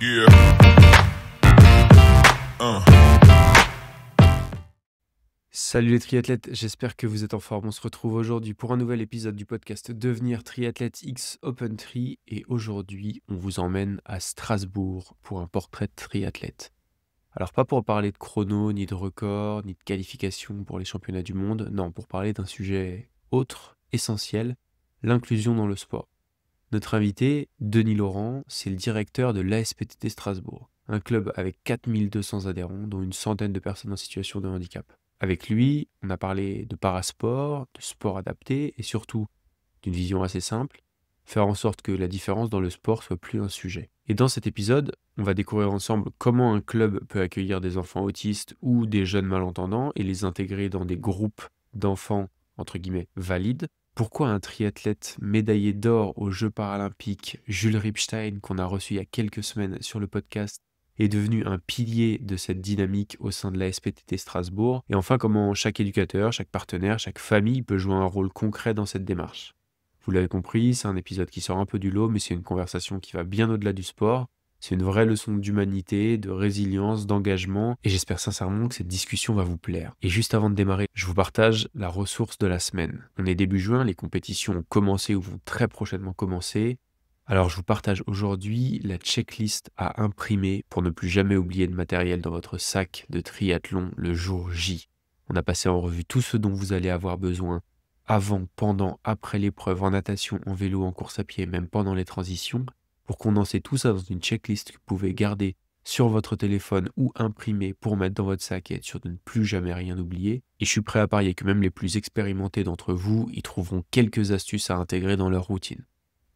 Yeah. Salut les triathlètes, j'espère que vous êtes en forme. On se retrouve aujourd'hui pour un nouvel épisode du podcast Devenir triathlète X Open Tri et aujourd'hui on vous emmène à Strasbourg pour un portrait de triathlète. Alors pas pour parler de chrono, ni de record, ni de qualification pour les championnats du monde, non, pour parler d'un sujet autre, essentiel, l'inclusion dans le sport. Notre invité, Denis Laurent, c'est le directeur de l'ASPTT Strasbourg, un club avec 4200 adhérents, dont une centaine de personnes en situation de handicap. Avec lui, on a parlé de parasport, de sport adapté et surtout d'une vision assez simple, faire en sorte que la différence dans le sport soit plus un sujet. Et dans cet épisode, on va découvrir ensemble comment un club peut accueillir des enfants autistes ou des jeunes malentendants et les intégrer dans des groupes d'enfants, entre guillemets, valides. Pourquoi un triathlète médaillé d'or aux Jeux paralympiques, Jules Ripstein, qu'on a reçu il y a quelques semaines sur le podcast, est devenu un pilier de cette dynamique au sein de la SPTT Strasbourg. Et enfin, comment chaque éducateur, chaque partenaire, chaque famille peut jouer un rôle concret dans cette démarche. Vous l'avez compris, c'est un épisode qui sort un peu du lot, mais c'est une conversation qui va bien au-delà du sport. C'est une vraie leçon d'humanité, de résilience, d'engagement, et j'espère sincèrement que cette discussion va vous plaire. Et juste avant de démarrer, je vous partage la ressource de la semaine. On est début juin, les compétitions ont commencé ou vont très prochainement commencer. Alors je vous partage aujourd'hui la checklist à imprimer pour ne plus jamais oublier de matériel dans votre sac de triathlon le jour J. On a passé en revue tout ce dont vous allez avoir besoin avant, pendant, après l'épreuve, en natation, en vélo, en course à pied, même pendant les transitions, pour condenser tout ça dans une checklist que vous pouvez garder sur votre téléphone ou imprimer pour mettre dans votre sac et être sûr de ne plus jamais rien oublier. Et je suis prêt à parier que même les plus expérimentés d'entre vous y trouveront quelques astuces à intégrer dans leur routine.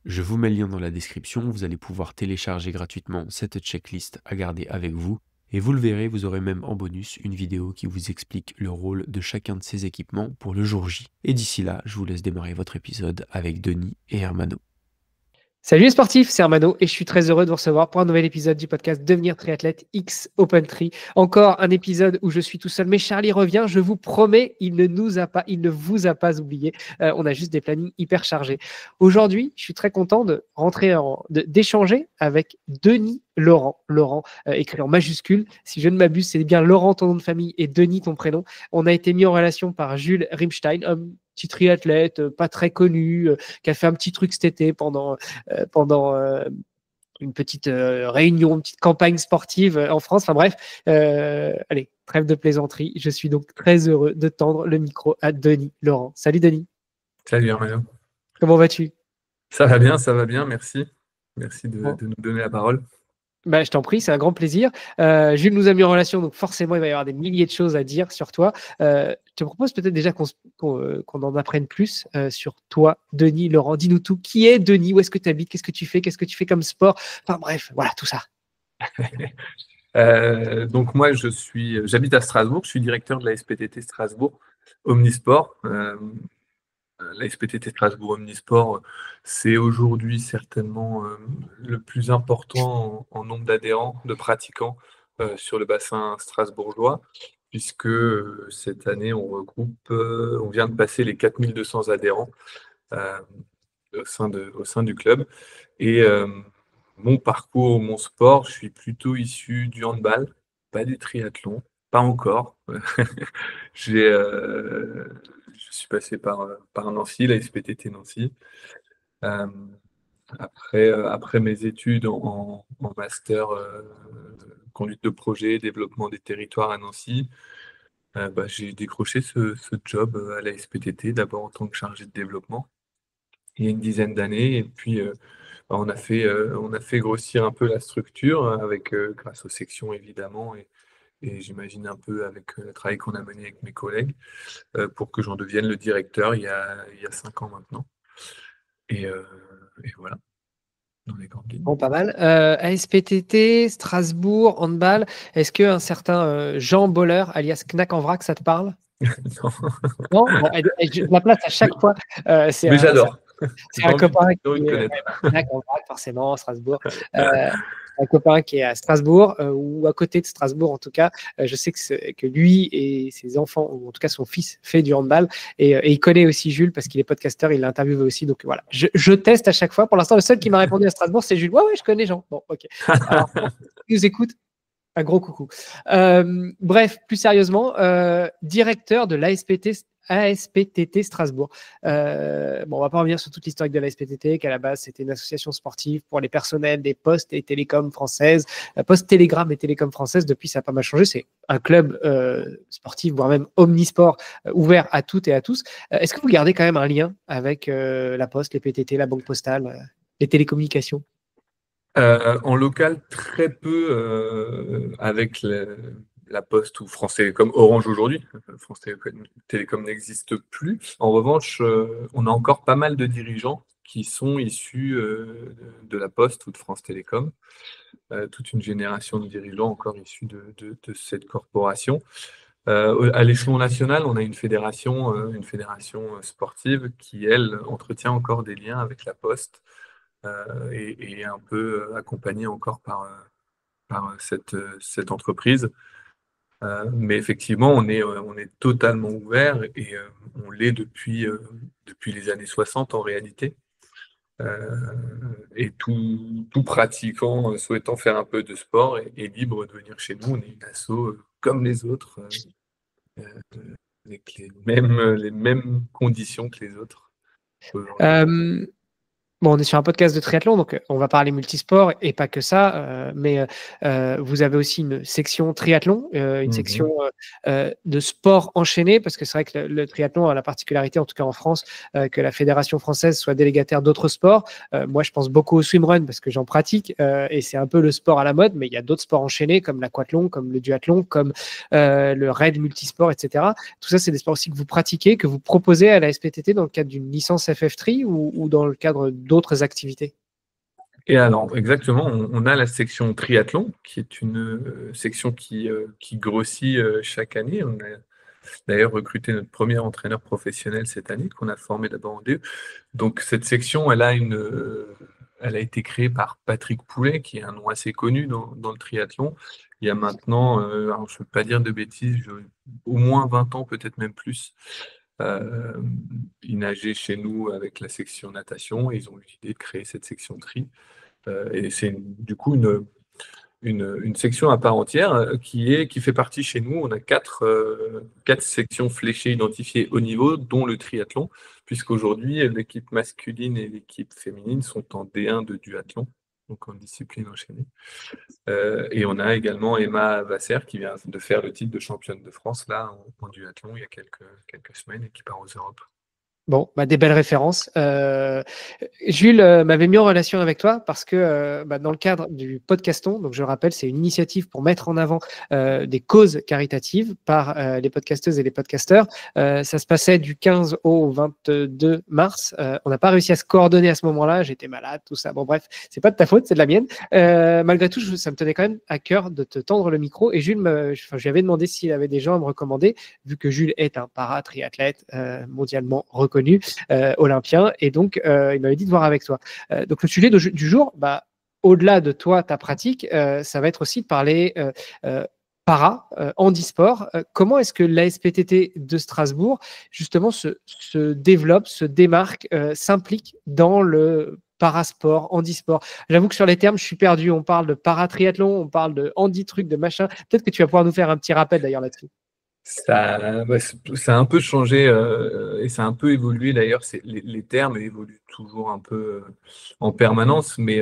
Je vous mets le lien dans la description, vous allez pouvoir télécharger gratuitement cette checklist à garder avec vous. Et vous le verrez, vous aurez même en bonus une vidéo qui vous explique le rôle de chacun de ces équipements pour le jour J. Et d'ici là, je vous laisse démarrer votre épisode avec Denis et Hermano. Salut les sportifs, c'est Hermano et je suis très heureux de vous recevoir pour un nouvel épisode du podcast Devenir triathlète X Open Tri. Encore un épisode où je suis tout seul, mais Charlie revient. Je vous promets, il ne vous a pas oublié. On a juste des plannings hyper chargés. Aujourd'hui, je suis très content de d'échanger avec Denis Laurent. Laurent, écrit en majuscule. Si je ne m'abuse, c'est bien Laurent ton nom de famille et Denis ton prénom. On a été mis en relation par Jules Rimstein, un petit triathlète pas très connu, qui a fait un petit truc cet été pendant une petite réunion, une petite campagne sportive en France. Enfin bref, allez, trêve de plaisanterie. Je suis donc très heureux de tendre le micro à Denis Laurent. Salut Denis. Salut Hermano. Comment vas-tu? Ça va bien, merci. Merci de nous donner la parole. Bah, je t'en prie, c'est un grand plaisir. Jules nous a mis en relation, donc forcément, il va y avoir des milliers de choses à dire sur toi. Je te propose peut-être déjà qu'on en apprenne plus sur toi, Denis Laurent. Dis-nous tout. Qui est Denis? Où est-ce que tu habites? Qu'est-ce que tu fais? Qu'est-ce que tu fais comme sport? Enfin bref, voilà, tout ça. Donc moi, j'habite à Strasbourg. Je suis directeur de la SPTT Strasbourg Omnisport. La SPTT Strasbourg Omnisport, c'est aujourd'hui certainement le plus important en nombre d'adhérents, de pratiquants sur le bassin strasbourgeois, puisque cette année, on vient de passer les 4200 adhérents au sein du club. Et mon parcours, mon sport, je suis plutôt issu du handball, pas du triathlon, pas encore. Je suis passé par Nancy, la SPTT Nancy. Après mes études en master conduite de projet, développement des territoires à Nancy, j'ai décroché ce job à la SPTT, d'abord en tant que chargé de développement, il y a une dizaine d'années. Et puis, on a fait grossir un peu la structure grâce aux sections évidemment, et j'imagine un peu avec le travail qu'on a mené avec mes collègues pour que j'en devienne le directeur il y a 5 ans maintenant. Et voilà, dans les grandes lignes. Bon, pas mal. ASPTT, Strasbourg, handball. Est-ce qu'un certain Jean Boller, alias Knack en vrac, ça te parle? Non. Non, bon, je la place à chaque fois. Mais j'adore. C'est un copain qui de est connaître. forcément à Strasbourg. Un copain qui est à Strasbourg ou à côté de Strasbourg en tout cas. Je sais que lui et ses enfants, ou en tout cas son fils, fait du handball et il connaît aussi Jules parce qu'il est podcasteur, il l'a interviewé aussi. Donc voilà, je teste à chaque fois. Pour l'instant, le seul qui m'a répondu à Strasbourg, c'est Jules. Ouais, je connais Jean. Bon, ok. Alors, il nous écoute. Un gros coucou. Bref, plus sérieusement, directeur de ASPTT Strasbourg. On va pas revenir sur toute l'historique de l'ASPTT, qu'à la base, c'était une association sportive pour les personnels des postes et télécoms françaises, Poste Télégramme et Télécom françaises. Depuis, ça a pas mal changé. C'est un club sportif, voire même omnisport, ouvert à toutes et à tous. Est-ce que vous gardez quand même un lien avec la Poste, les PTT, la Banque Postale, les télécommunications? En local, très peu avec la Poste ou France Télécom, Orange aujourd'hui. France Télécom n'existe plus. En revanche, on a encore pas mal de dirigeants qui sont issus de la Poste ou de France Télécom. Toute une génération de dirigeants encore issus de cette corporation. À l'échelon national, on a une fédération sportive qui, elle, entretient encore des liens avec la Poste. Et un peu accompagné encore par cette entreprise. Mais effectivement, on est totalement ouvert et on l'est depuis les années 60 en réalité. Et tout pratiquant, souhaitant faire un peu de sport est libre de venir chez nous. On est une asso comme les autres, avec les mêmes conditions que les autres. On est sur un podcast de triathlon, donc on va parler multisport et pas que ça, mais vous avez aussi une section triathlon, une section de sport enchaîné, parce que c'est vrai que le triathlon a la particularité, en tout cas en France, que la Fédération française soit délégataire d'autres sports. Moi, je pense beaucoup au swimrun parce que j'en pratique et c'est un peu le sport à la mode, mais il y a d'autres sports enchaînés comme l'aquathlon, comme le duathlon, comme le raid multisport, etc. Tout ça, c'est des sports aussi que vous pratiquez, que vous proposez à la SPTT dans le cadre d'une licence FF3 ou dans le cadre d'autres activités? Et alors, exactement, on a la section triathlon, qui est une section qui grossit chaque année. On a d'ailleurs recruté notre premier entraîneur professionnel cette année, qu'on a formé d'abord en DE. Donc, cette section, elle a été créée par Patrick Poulet, qui est un nom assez connu dans le triathlon. Il y a maintenant, alors je ne veux pas dire de bêtises, au moins 20 ans, peut-être même plus. Ils nageaient chez nous avec la section natation et ils ont eu l'idée de créer cette section tri. Et c'est du coup une section à part entière qui fait partie chez nous. On a quatre sections fléchées identifiées au niveau, dont le triathlon, puisqu'aujourd'hui, l'équipe masculine et l'équipe féminine sont en D1 de duathlon, donc en discipline enchaînée. Et on a également Emma Vasser qui vient de faire le titre de championne de France là en duathlon il y a quelques semaines et qui part aux Europes. Bon, des belles références. Jules m'avait mis en relation avec toi parce que dans le cadre du podcaston, donc je le rappelle, c'est une initiative pour mettre en avant des causes caritatives par les podcasteuses et les podcasteurs. Ça se passait du 15 au 22 mars. On n'a pas réussi à se coordonner à ce moment-là. J'étais malade, tout ça. Bon, bref, c'est pas de ta faute, c'est de la mienne. Malgré tout, ça me tenait quand même à cœur de te tendre le micro. Et Jules, je lui avais demandé s'il avait des gens à me recommander, vu que Jules est un para-triathlète mondialement reconnu, olympien, et donc il m'avait dit de voir avec toi. Donc le sujet du jour, au-delà de toi, ta pratique, ça va être aussi de parler handisport. Comment est-ce que l'ASPTT de Strasbourg justement se développe, se démarque, s'implique dans le parasport, handisport? J'avoue que sur les termes, je suis perdu. On parle de paratriathlon, on parle de handi-truc, de machin. Peut-être que tu vas pouvoir nous faire un petit rappel d'ailleurs là-dessus. Ça a un peu changé et ça a un peu évolué d'ailleurs. Les termes évoluent toujours un peu en permanence, mais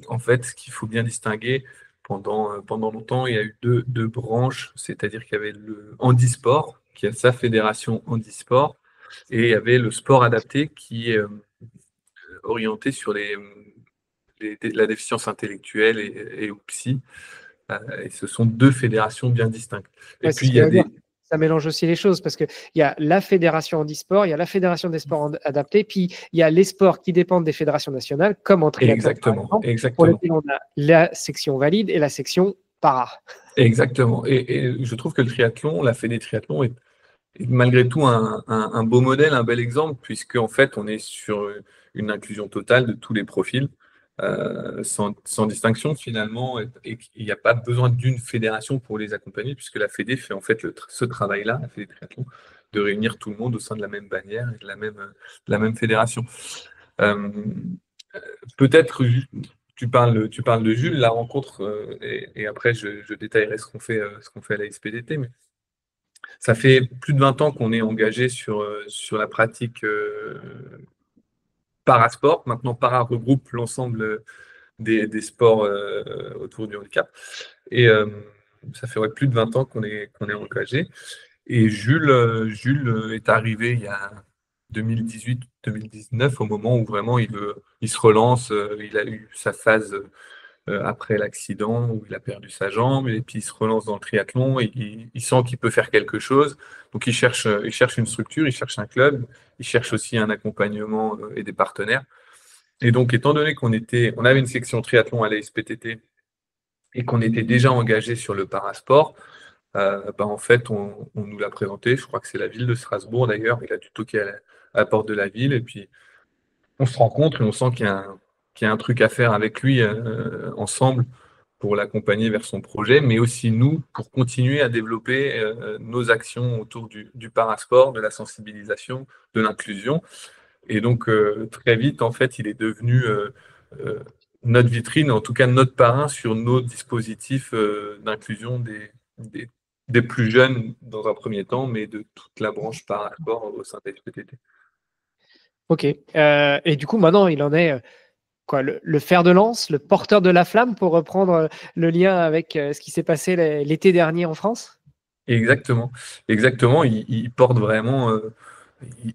en fait, ce qu'il faut bien distinguer, pendant longtemps, il y a eu deux branches, c'est-à-dire qu'il y avait le handisport, qui a sa fédération handisport, et il y avait le sport adapté qui est orienté sur la déficience intellectuelle et au psy. Et ce sont deux fédérations bien distinctes. Et puis, il y a ça mélange aussi les choses parce qu'il y a la fédération handisport, il y a la fédération des sports adaptés, puis il y a les sports qui dépendent des fédérations nationales, comme en triathlon, exactement. pour lesquels on a la section valide et la section para. Exactement. Et je trouve que le triathlon, la fédé triathlon malgré tout un beau modèle, un bel exemple, puisque en fait, on est sur une inclusion totale de tous les profils, sans distinction finalement, et il n'y a pas besoin d'une fédération pour les accompagner, puisque la Fédé fait en fait ce travail-là, la Fédé Triathlon, de réunir tout le monde au sein de la même bannière et de la même fédération. Euh, Peut-être, tu parles de Jules, la rencontre, et après je détaillerai ce qu'on fait à la SPDT, mais ça fait plus de 20 ans qu'on est engagé sur la pratique parasport. Maintenant, para regroupe l'ensemble des sports autour du handicap. Et ça fait plus de 20 ans qu'on est engagé. Et Jules est arrivé il y a 2018-2019, au moment où vraiment il se relance. Il a eu sa phase après l'accident où il a perdu sa jambe, et puis il se relance dans le triathlon, et il sent qu'il peut faire quelque chose. Donc il cherche une structure, il cherche un club, il cherche aussi un accompagnement et des partenaires. Et donc, étant donné on avait une section triathlon à la SPTT et qu'on était déjà engagé sur le parasport, en fait, on nous l'a présenté. Je crois que c'est la ville de Strasbourg d'ailleurs. Il a dû toquer à la porte de la ville, et puis on se rencontre et on sent qu'il y a un truc à faire avec lui ensemble pour l'accompagner vers son projet, mais aussi nous pour continuer à développer nos actions autour du parasport, de la sensibilisation, de l'inclusion. Et donc très vite, en fait, il est devenu euh, notre vitrine, en tout cas notre parrain sur nos dispositifs d'inclusion des, des plus jeunes dans un premier temps, mais de toute la branche parasport au sein de la SPTT. Ok. Et du coup, maintenant, il en est quoi, le fer de lance, le porteur de la flamme, pour reprendre le lien avec ce qui s'est passé l'été dernier en France? Exactement, exactement. Il porte vraiment,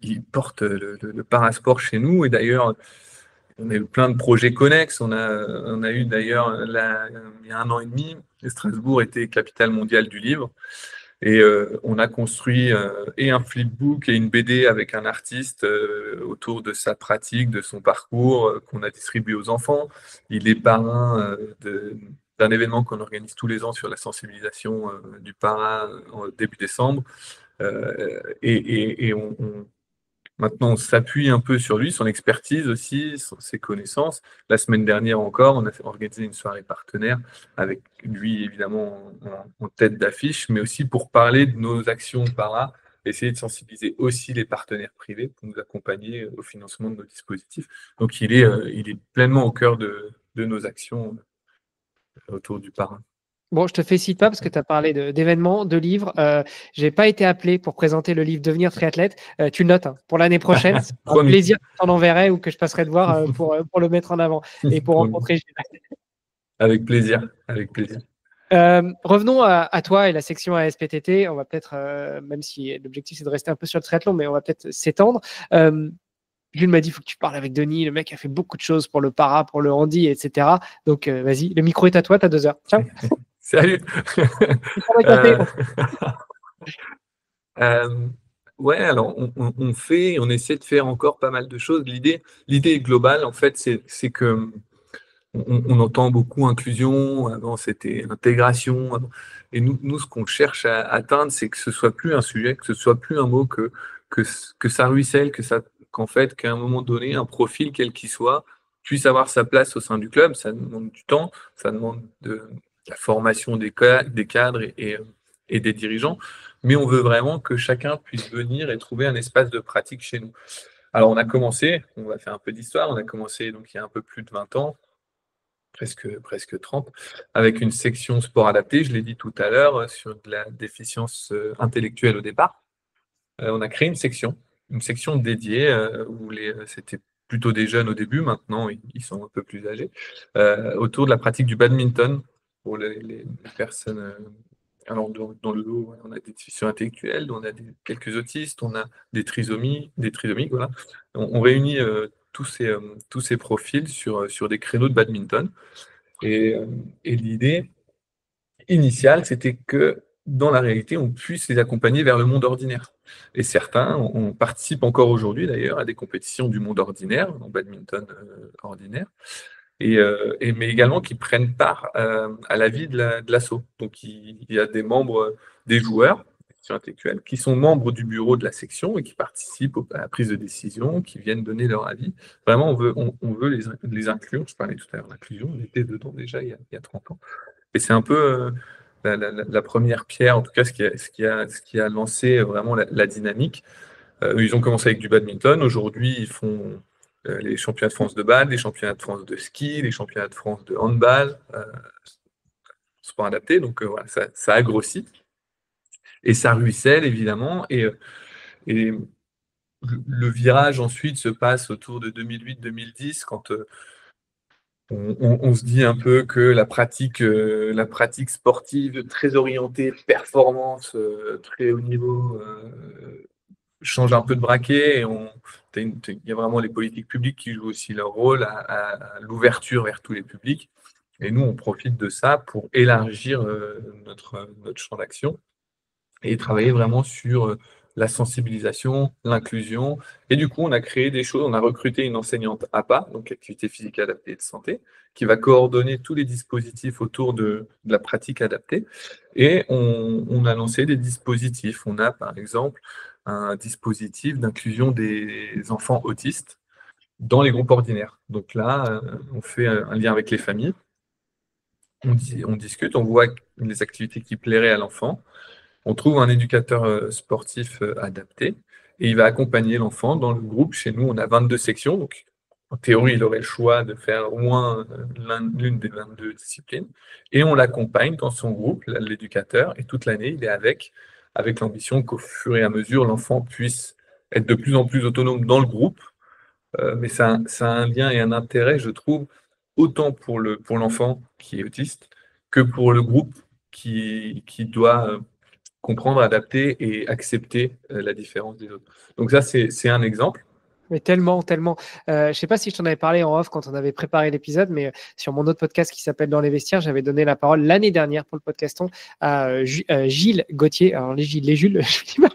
il porte le parasport chez nous. Et d'ailleurs, on a eu plein de projets connexes. On a eu d'ailleurs, il y a 1 an et demi, Strasbourg était capitale mondiale du livre. Et on a construit et un flipbook et une BD avec un artiste autour de sa pratique, de son parcours, qu'on a distribué aux enfants. Il est parrain d'un événement qu'on organise tous les ans sur la sensibilisation du para en début décembre. Et maintenant, on s'appuie un peu sur lui, son expertise aussi, ses connaissances. La semaine dernière encore, on a organisé une soirée partenaire avec lui, évidemment, en tête d'affiche, mais aussi pour parler de nos actions para, essayer de sensibiliser aussi les partenaires privés pour nous accompagner au financement de nos dispositifs. Donc, il est pleinement au cœur de nos actions autour du para. Bon, je te félicite pas parce que tu as parlé d'événements, de livres. Je n'ai pas été appelé pour présenter le livre Devenir triathlète. Tu le notes hein, pour l'année prochaine. C'est un Promis. plaisir que tu en enverrai ou que je passerai te voir pour le mettre en avant et pour Promis. rencontrer Gilles. Avec plaisir, avec plaisir. Revenons à toi et la section ASPTT. On va peut-être, même si l'objectif c'est de rester un peu sur le triathlon, mais on va peut-être s'étendre. Jules m'a dit, il faut que tu parles avec Denis. Le mec a fait beaucoup de choses pour le para, pour le handi, etc. Donc, vas-y, le micro est à toi, tu as 2 heures. Ciao. Salut. Ouais, alors on essaie de faire encore pas mal de choses. L'idée globale, en fait, c'est que on entend beaucoup inclusion, avant c'était intégration. Et nous, ce qu'on cherche à atteindre, c'est que ce soit plus un sujet, que ce soit plus un mot, que ça ruisselle, qu'en fait, qu'à un moment donné, un profil, quel qu'il soit, puisse avoir sa place au sein du club. Ça demande du temps, ça demande de la formation des cadres et des dirigeants. Mais on veut vraiment que chacun puisse venir et trouver un espace de pratique chez nous. Alors, on va faire un peu d'histoire, on a commencé donc il y a un peu plus de 20 ans, presque 30, avec une section sport adapté, je l'ai dit tout à l'heure, sur de la déficience intellectuelle au départ. On a créé une section dédiée où c'était plutôt des jeunes au début, maintenant ils sont un peu plus âgés, autour de la pratique du badminton pour les personnes. Alors, dans le lot, on a des déficiences intellectuelles, on a quelques autistes, on a des trisomiques, voilà. On réunit tous ces profils sur des créneaux de badminton. Et l'idée initiale, c'était que dans la réalité, on puisse les accompagner vers le monde ordinaire. Et certains, on participe encore aujourd'hui d'ailleurs à des compétitions du monde ordinaire, en badminton ordinaire, mais également qui prennent part à la vie de l'asso. Donc il y a des membres, des joueurs quotient intellectuel, qui sont membres du bureau de la section et qui participent à la prise de décision, qui viennent donner leur avis. Vraiment, on veut les inclure. Je parlais tout à l'heure d'inclusion, on était dedans déjà il y a 30 ans. Et c'est un peu la première pierre, en tout cas, ce qui a lancé vraiment la dynamique. Ils ont commencé avec du badminton. Aujourd'hui, ils font les championnats de France de bad, les championnats de France de ski, les championnats de France de handball, sport adapté. Donc voilà, ça a grossi. Et ça ruisselle, évidemment. Et le virage, ensuite, se passe autour de 2008-2010, quand on se dit un peu que la pratique sportive très orientée performance, très haut niveau, change un peu de braquet. Il y a vraiment les politiques publiques qui jouent aussi leur rôle à l'ouverture vers tous les publics. Et nous, on profite de ça pour élargir notre champ d'action et travailler vraiment sur la sensibilisation, l'inclusion. Et du coup, on a créé des choses. On a recruté une enseignante APA, donc activité physique adaptée et de santé, qui va coordonner tous les dispositifs autour de la pratique adaptée. Et on a lancé des dispositifs. On a, par exemple, un dispositif d'inclusion des enfants autistes dans les groupes ordinaires. Donc là, on fait un lien avec les familles. On discute, on voit les activités qui plairaient à l'enfant. On trouve un éducateur sportif adapté et il va accompagner l'enfant dans le groupe. Chez nous, on a 22 sections. Donc, en théorie, il aurait le choix de faire au moins l'une des 22 disciplines. Et on l'accompagne dans son groupe, l'éducateur. Et toute l'année, il est avec l'ambition qu'au fur et à mesure, l'enfant puisse être de plus en plus autonome dans le groupe. Mais ça a un lien et un intérêt, je trouve, autant pour l'enfant qui est autiste que pour le groupe qui doit comprendre, adapter et accepter la différence des autres. Donc ça, c'est un exemple. Mais tellement, tellement. Je ne sais pas si je t'en avais parlé en off quand on avait préparé l'épisode, mais sur mon autre podcast qui s'appelle Dans les vestiaires, j'avais donné la parole l'année dernière pour le podcaston à Gilles Gauthier. Alors les Gilles, je dis pas.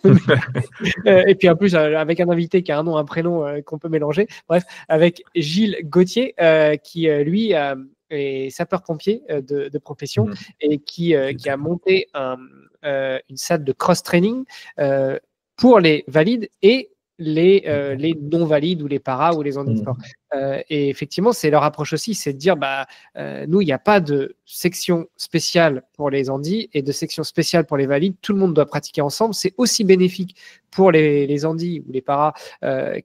Et puis en plus, avec un invité qui a un nom, un prénom qu'on peut mélanger. Bref, avec Gilles Gauthier, qui lui est sapeur-pompier de profession et qui a monté une salle de cross-training pour les valides et les non-valides ou les paras ou les handisports. Et effectivement, c'est leur approche aussi, c'est de dire, nous, il n'y a pas de section spéciale pour les handis et de section spéciale pour les valides. Tout le monde doit pratiquer ensemble. C'est aussi bénéfique pour les handis ou les paras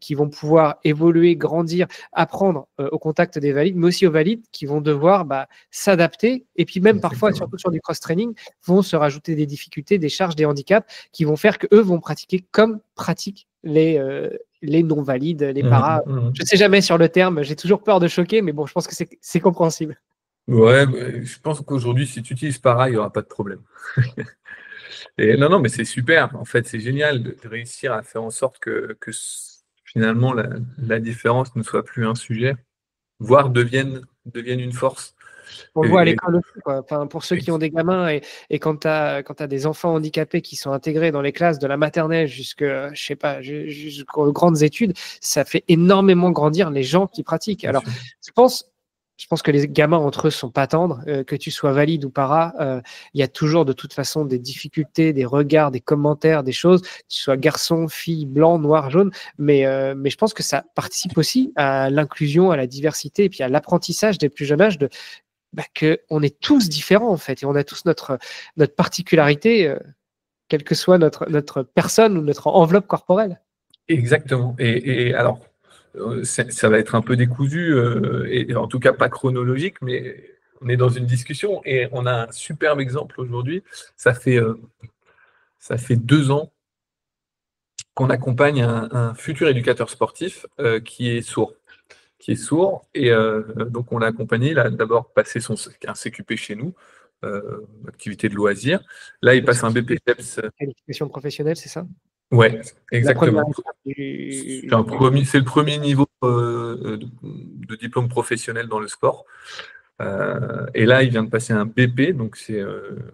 qui vont pouvoir évoluer, grandir, apprendre au contact des valides, mais aussi aux valides qui vont devoir s'adapter. Et puis même parfois, surtout sur du cross-training, vont se rajouter des difficultés, des charges, des handicaps qui vont faire qu'eux vont pratiquer comme pratiquent les non-valides, les paras. Je ne sais jamais sur le terme, j'ai toujours peur de choquer, mais bon, je pense que c'est compréhensible. Ouais, je pense qu'aujourd'hui, si tu utilises para, il n'y aura pas de problème. Et non, mais c'est super. En fait, c'est génial de réussir à faire en sorte que finalement la différence ne soit plus un sujet, voire devienne une force. On le voit à l'école aussi, quoi. Enfin, pour ceux qui ont des gamins et quand tu as des enfants handicapés qui sont intégrés dans les classes de la maternelle jusqu'aux grandes études, ça fait énormément grandir les gens qui pratiquent. Alors, je pense que les gamins entre eux sont pas tendres, que tu sois valide ou para, il y a toujours de toute façon des difficultés, des regards, des commentaires, des choses, que tu sois garçon, fille, blanc, noir, jaune, mais je pense que ça participe aussi à l'inclusion, à la diversité et puis à l'apprentissage des plus jeunes âges qu'on est tous différents en fait et on a tous notre particularité, quelle que soit notre personne ou notre enveloppe corporelle. Exactement. Et alors, ça va être un peu décousu, et en tout cas pas chronologique, mais on est dans une discussion et on a un superbe exemple aujourd'hui. Ça fait 2 ans qu'on accompagne un futur éducateur sportif qui est sourd. Et donc on l'a accompagné. Il a d'abord passé un CQP chez nous, activité de loisir. Là, il passe un BPCEPS. Qualification professionnelle, c'est ça? Ouais, exactement. C'est le premier niveau de diplôme professionnel dans le sport. Et là, il vient de passer un BP, donc c'est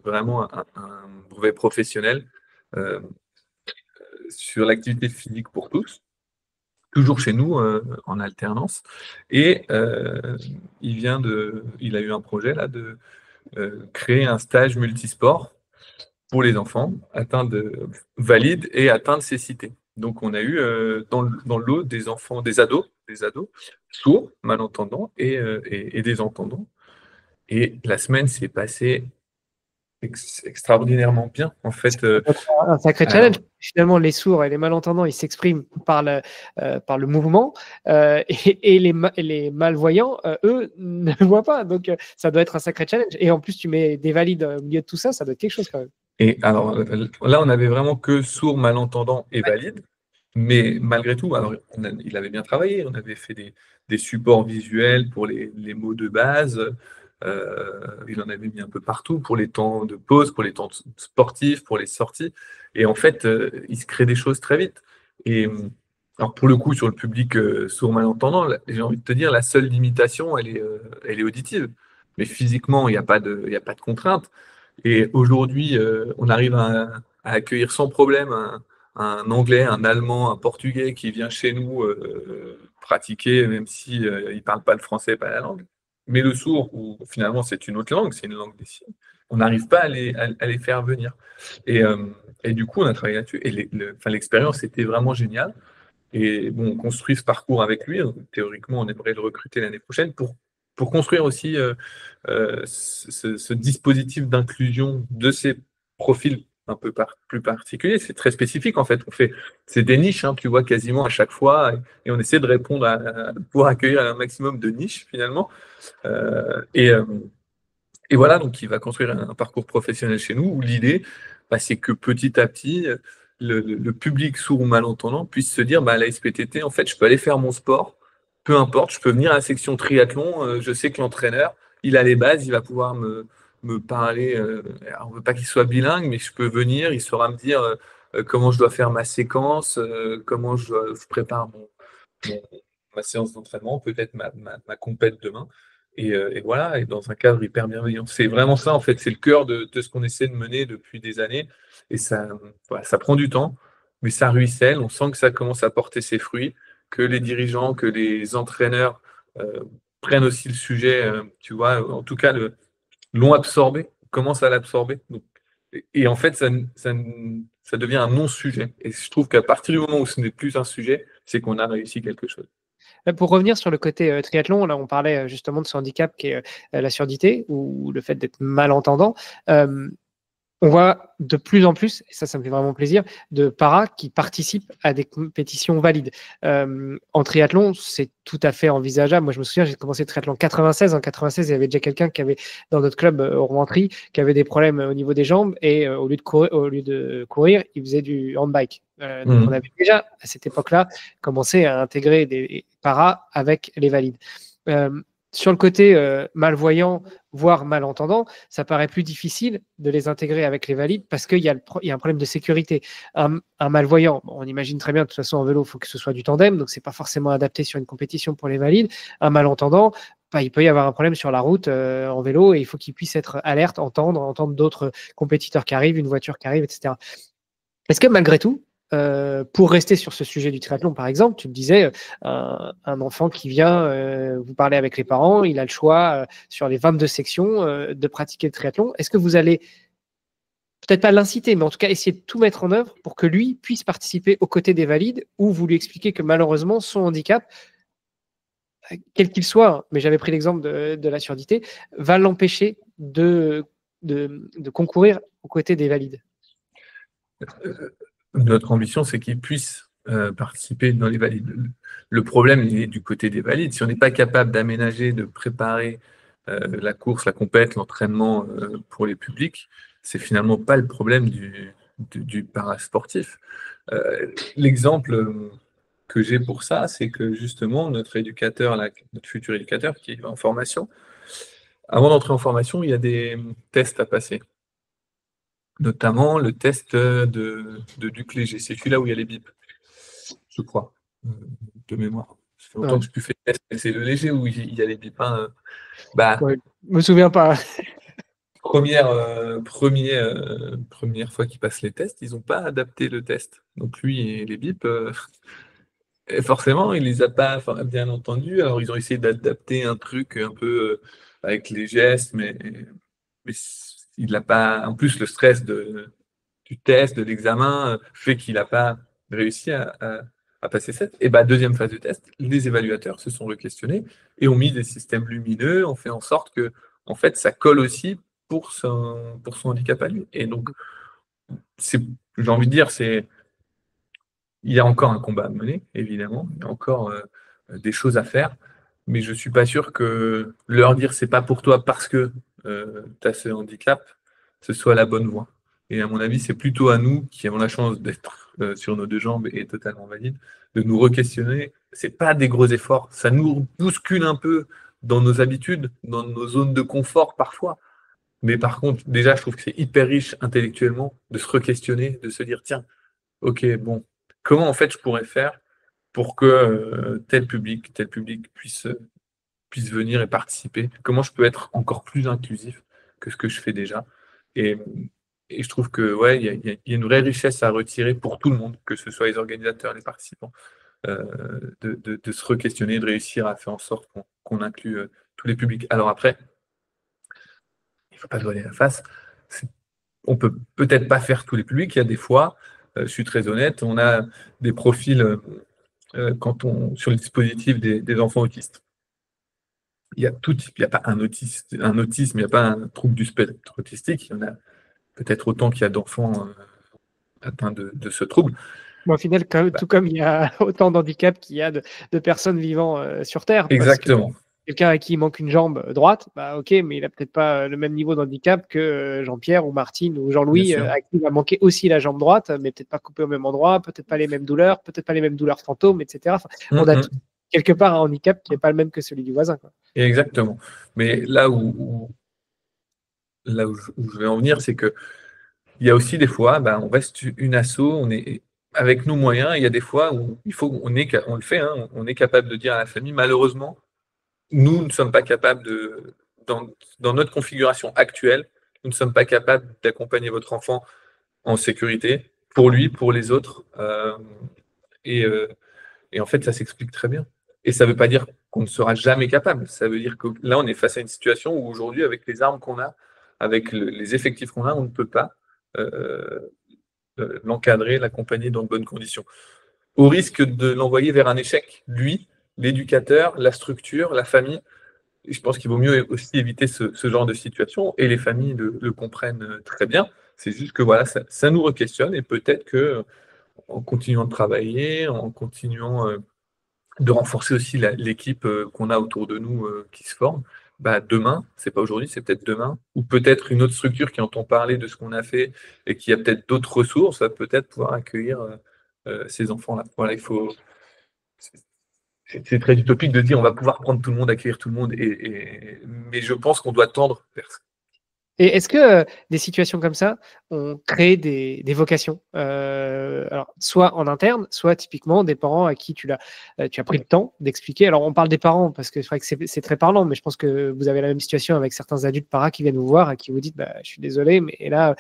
vraiment un brevet professionnel sur l'activité physique pour tous, toujours chez nous en alternance. Et il a eu un projet là de créer un stage multisport pour les enfants atteints de valides et atteints de cécité. Donc, on a eu dans le lot des enfants, des ados sourds, malentendants et des entendants. Et la semaine s'est passée extraordinairement bien. En fait, Un sacré alors, challenge. Finalement, les sourds et les malentendants, ils s'expriment par le mouvement, et les malvoyants, eux, ne voient pas. Donc, ça doit être un sacré challenge. Et en plus, tu mets des valides au milieu de tout ça, ça doit être quelque chose quand même. et alors là, on avait vraiment que sourds, malentendants et valides. Mais malgré tout, alors, il avait bien travaillé. On avait fait des supports visuels pour les mots de base. Il en avait mis un peu partout pour les temps de pause, pour les temps sportifs, pour les sorties. Et en fait, il se crée des choses très vite. Et alors pour le coup, sur le public sourd-malentendant, j'ai envie de te dire, la seule limitation, elle est auditive. Mais physiquement, il y a pas de contrainte. Et aujourd'hui, on arrive à accueillir sans problème un Anglais, un Allemand, un Portugais qui vient chez nous pratiquer, même si il ne parle pas le français, pas la langue. Mais le sourd, où finalement c'est une autre langue, c'est une langue des signes, on n'arrive pas à les faire venir. Et, euh, et du coup, on a travaillé là-dessus. Et l'expérience était vraiment géniale. Et bon, on construit ce parcours avec lui. Donc, théoriquement, on aimerait le recruter l'année prochaine pour construire aussi ce dispositif d'inclusion de ces profils un peu plus particuliers. C'est très spécifique en fait. C'est des niches, hein, tu vois, quasiment à chaque fois, et on essaie de répondre pour accueillir un maximum de niches finalement. Euh, et, euh, et voilà, donc il va construire un parcours professionnel chez nous où l'idée, bah, c'est que petit à petit, le public sourd ou malentendant puisse se dire, bah, à la SPTT, en fait, je peux aller faire mon sport, peu importe, je peux venir à la section triathlon, je sais que l'entraîneur, il a les bases, il va pouvoir me parler, alors, on ne veut pas qu'il soit bilingue, mais je peux venir, il saura me dire comment je dois faire ma séquence, comment je prépare mon- ma séance d'entraînement, peut-être ma compète demain. Et voilà, et dans un cadre hyper bienveillant. C'est vraiment ça, en fait, c'est le cœur de ce qu'on essaie de mener depuis des années. Et ça, voilà, ça prend du temps, mais ça ruisselle. On sent que ça commence à porter ses fruits, que les dirigeants, que les entraîneurs prennent aussi le sujet, tu vois, en tout cas, l'ont absorbé, commencent à l'absorber. Et en fait, ça devient un non-sujet. Et je trouve qu'à partir du moment où ce n'est plus un sujet, c'est qu'on a réussi quelque chose. Pour revenir sur le côté triathlon, là, on parlait justement de ce handicap qui est la surdité ou le fait d'être malentendant. On voit de plus en plus, et ça me fait vraiment plaisir, de paras qui participent à des compétitions valides. En triathlon, c'est tout à fait envisageable. Moi, je me souviens, j'ai commencé le triathlon en 96. En 96, il y avait déjà quelqu'un qui avait, dans notre club au Rouen-Try, qui avait des problèmes au niveau des jambes et au lieu de courir, il faisait du handbike. Donc, on avait déjà, à cette époque-là, commencé à intégrer des paras avec les valides. Sur le côté malvoyant, voire malentendant, ça paraît plus difficile de les intégrer avec les valides parce qu'il y a un problème de sécurité. Un malvoyant, bon, on imagine très bien, de toute façon, en vélo, il faut que ce soit du tandem, donc c'est pas forcément adapté sur une compétition pour les valides. Un malentendant, bah, il peut y avoir un problème sur la route en vélo et il faut qu'il puisse être alerte, entendre d'autres compétiteurs qui arrivent, une voiture qui arrive, etc. Est-ce que malgré tout, pour rester sur ce sujet du triathlon, par exemple, tu me disais, un enfant qui vient, vous parlez avec les parents, il a le choix sur les 22 sections de pratiquer le triathlon. Est-ce que vous allez, peut-être pas l'inciter, mais en tout cas essayer de tout mettre en œuvre pour que lui puisse participer aux côtés des valides, ou vous lui expliquez que malheureusement, son handicap, quel qu'il soit, mais j'avais pris l'exemple de la surdité, va l'empêcher de concourir aux côtés des valides? Notre ambition, c'est qu'ils puissent participer dans les valides. Le problème, il est du côté des valides. Si on n'est pas capable d'aménager, de préparer la course, la compète, l'entraînement pour les publics, c'est finalement pas le problème du parasportif. L'exemple que j'ai pour ça, c'est que justement, notre éducateur, notre futur éducateur qui est en formation, avant d'entrer en formation, il y a des tests à passer, notamment le test de Duc Léger. C'est celui-là où il y a les bips, je crois, de mémoire. Ça fait longtemps que je n'ai plus fait de test, mais c'est le léger où il y a les bips. Bah, Ouais, je me souviens pas. première fois qu'ils passent les tests, ils n'ont pas adapté le test. Donc lui et les bips, et forcément, il les a pas bien entendus. Alors ils ont essayé d'adapter un truc un peu avec les gestes, mais il n'a pas. En plus, le stress du test, de l'examen, fait qu'il n'a pas réussi à passer cette. Et bah, deuxième phase de test, les évaluateurs se sont re-questionnés et ont mis des systèmes lumineux, ont fait en sorte que, en fait, ça colle aussi pour son handicap à lui. Et donc, j'ai envie de dire, il y a encore un combat à mener, évidemment. Il y a encore des choses à faire. Mais je ne suis pas sûr que leur dire c'est pas pour toi parce que tu as ce handicap, ce soit la bonne voie. Et à mon avis, c'est plutôt à nous qui avons la chance d'être sur nos deux jambes et totalement valides, de nous re-questionner. C'est pas des gros efforts. Ça nous bouscule un peu dans nos habitudes, dans nos zones de confort parfois. Mais par contre, déjà, je trouve que c'est hyper riche intellectuellement de se re-questionner, de se dire, tiens, ok, bon, comment en fait je pourrais faire pour que tel public puisse venir et participer? Comment je peux être encore plus inclusif que ce que je fais déjà? Et, et je trouve que ouais, il y a une vraie richesse à retirer pour tout le monde, que ce soit les organisateurs, les participants, de se re-questionner, de réussir à faire en sorte qu'on inclue tous les publics. Alors après, il ne faut pas se voiler la face. On peut peut-être pas faire tous les publics. Il y a des fois, je suis très honnête, on a des profils sur le dispositif des enfants autistes. Il y a tout type, il n'y a pas un autisme, il n'y a pas un trouble du spectre autistique. Il y en a peut-être autant qu'il y a d'enfants atteints de ce trouble. Bon, au final, Bah, tout comme il y a autant d'handicaps qu'il y a de personnes vivant sur Terre. exactement. Parce que quelqu'un à qui il manque une jambe droite, bah ok, mais il n'a peut-être pas le même niveau d'handicap que Jean-Pierre ou Martine ou Bien Jean-Louis, sûr. à qui il va manquer aussi la jambe droite, mais peut-être pas coupé au même endroit, peut-être pas les mêmes douleurs, peut-être pas les mêmes douleurs fantômes, etc. Enfin, on a quelque part un handicap qui n'est pas le même que celui du voisin, quoi. Exactement. Mais là où je vais en venir, c'est que il y a aussi des fois, bah, on reste une asso, on est avec nos moyens. Il y a des fois où on le fait, hein, on est capable de dire à la famille, malheureusement, nous ne sommes pas capables dans notre configuration actuelle, nous ne sommes pas capables d'accompagner votre enfant en sécurité, pour lui, pour les autres. Et, euh, et en fait, ça s'explique très bien. Et ça ne veut pas dire qu'on ne sera jamais capable. Ça veut dire que là, on est face à une situation où aujourd'hui, avec les armes qu'on a, avec les effectifs qu'on a, on ne peut pas euh, l'encadrer, l'accompagner dans de bonnes conditions. Au risque de l'envoyer vers un échec, lui, l'éducateur, la structure, la famille. Et je pense qu'il vaut mieux aussi éviter ce genre de situation, et les familles le comprennent très bien. C'est juste que voilà, ça nous re-questionne, et peut-être que en continuant de travailler, en continuant de renforcer aussi l'équipe qu'on a autour de nous qui se forme, bah, demain, c'est pas aujourd'hui, c'est peut-être demain, ou peut-être une autre structure qui entend parler de ce qu'on a fait et qui a peut-être d'autres ressources, va peut-être pouvoir accueillir ces enfants-là. Voilà, c'est très utopique de dire on va pouvoir prendre tout le monde, accueillir tout le monde, mais je pense qu'on doit tendre vers ça. Et est-ce que des situations comme ça ont créé des vocations, alors, soit en interne, soit typiquement des parents à qui tu as pris le temps d'expliquer. Alors, on parle des parents parce que c'est vrai que c'est très parlant, mais je pense que vous avez la même situation avec certains adultes para qui viennent vous voir et qui vous disent bah, je suis désolé, mais là,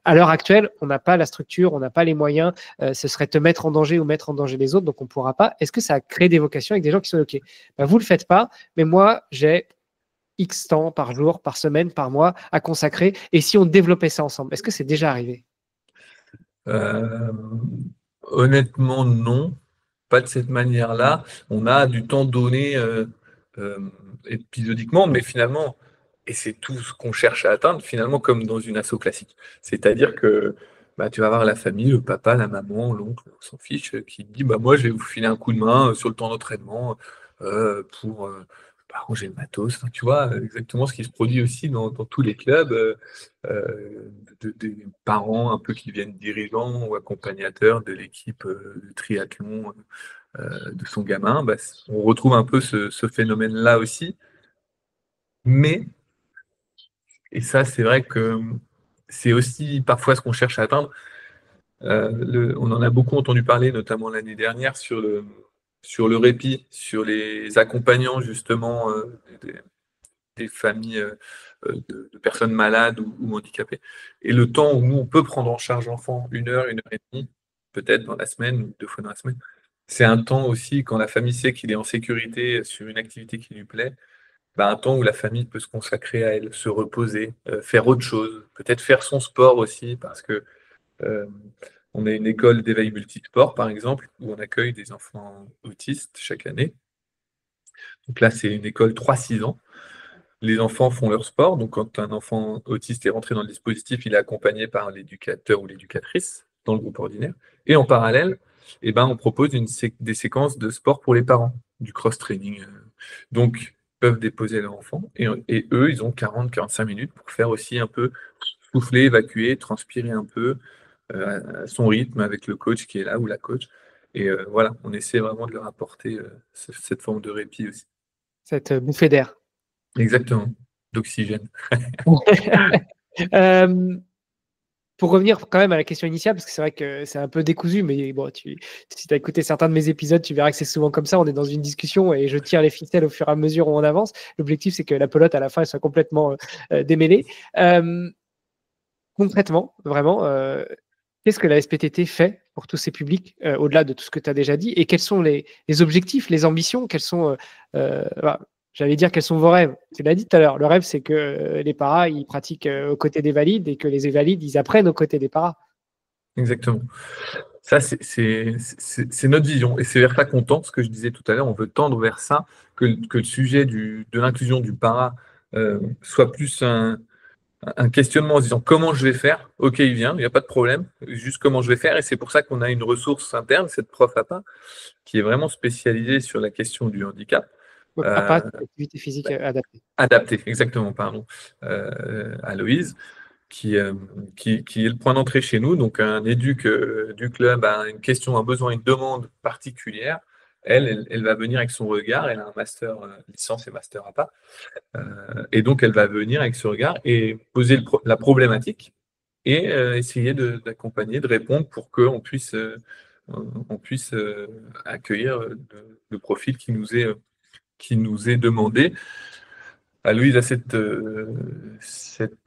à l'heure actuelle, on n'a pas la structure, on n'a pas les moyens, ce serait te mettre en danger ou mettre en danger les autres, donc on ne pourra pas. Est-ce que ça a créé des vocations avec des gens qui sont OK, bah, vous ne le faites pas, mais moi, j'ai X temps par jour, par semaine, par mois à consacrer. Et si on développait ça ensemble, est-ce que c'est déjà arrivé? Euh, Honnêtement, non, pas de cette manière-là. On a du temps donné euh, épisodiquement, mais finalement, et c'est tout ce qu'on cherche à atteindre, finalement, comme dans une asso classique. C'est-à-dire que bah, tu vas avoir la famille, le papa, la maman, l'oncle, on s'en fiche, qui dit bah, moi, je vais vous filer un coup de main sur le temps d'entraînement pour ranger le matos. Enfin, tu vois, exactement ce qui se produit aussi dans tous les clubs. Des parents un peu qui viennent dirigeants ou accompagnateurs de l'équipe de triathlon de son gamin, bah, on retrouve un peu ce phénomène-là aussi. Mais, et ça c'est vrai que c'est aussi parfois ce qu'on cherche à atteindre, on en a beaucoup entendu parler, notamment l'année dernière, sur le répit, sur les accompagnants justement des familles de personnes malades ou handicapées. Et le temps où nous, on peut prendre en charge l'enfant 1 heure et demie, peut-être dans la semaine, ou 2 fois dans la semaine, c'est un temps aussi quand la famille sait qu'il est en sécurité sur une activité qui lui plaît, un temps où la famille peut se consacrer à elle, se reposer, faire autre chose, peut-être faire son sport aussi, parce que euh, on a une école d'éveil multisport, par exemple, où on accueille des enfants autistes chaque année. Donc là, c'est une école 3-6 ans. Les enfants font leur sport. Donc, quand un enfant autiste est rentré dans le dispositif, il est accompagné par l'éducateur ou l'éducatrice dans le groupe ordinaire. Et en parallèle, on propose des séquences de sport pour les parents, du cross-training. Donc, ils peuvent déposer leur enfant et eux, ils ont 40-45 minutes pour faire aussi un peu souffler, évacuer, transpirer un peu à son rythme avec le coach qui est là ou la coach. Et voilà, on essaie vraiment de leur apporter cette forme de répit aussi. Cette bouffée d'air. Exactement, d'oxygène. Euh, pour revenir quand même à la question initiale, parce que c'est vrai que c'est un peu décousu, mais bon, si tu as écouté certains de mes épisodes, tu verras que c'est souvent comme ça. On est dans une discussion et je tire les ficelles au fur et à mesure où on avance. L'objectif, c'est que la pelote, à la fin, elle soit complètement démêlée. Concrètement, vraiment, qu'est-ce que la SPTT fait pour tous ces publics, au-delà de tout ce que tu as déjà dit, et quels sont les objectifs, les ambitions, quels sont, j'allais dire, quels sont vos rêves? Tu l'as dit tout à l'heure, le rêve, c'est que les paras, ils pratiquent aux côtés des valides et que les valides, ils apprennent aux côtés des paras. Exactement. Ça, c'est notre vision. Et c'est vers ça qu'on tend, ce que je disais tout à l'heure, on veut tendre vers ça, que le sujet de l'inclusion du para soit plus un questionnement en se disant comment je vais faire. Ok, il vient, il n'y a pas de problème, juste comment je vais faire. Et c'est pour ça qu'on a une ressource interne, cette prof APA, qui est vraiment spécialisée sur la question du handicap. Donc, APA, activité physique adaptée. Adaptée, exactement, pardon, Aloïse. Qui est le point d'entrée chez nous. Donc, un éduc du club a une question, un besoin, une demande particulière. Elle va venir avec son regard. Elle a un master, licence et master APA. Et donc, elle va venir avec ce regard et poser la problématique et essayer d'accompagner, de répondre pour qu'on puisse, accueillir le profil qui nous est demandé. Louise a cette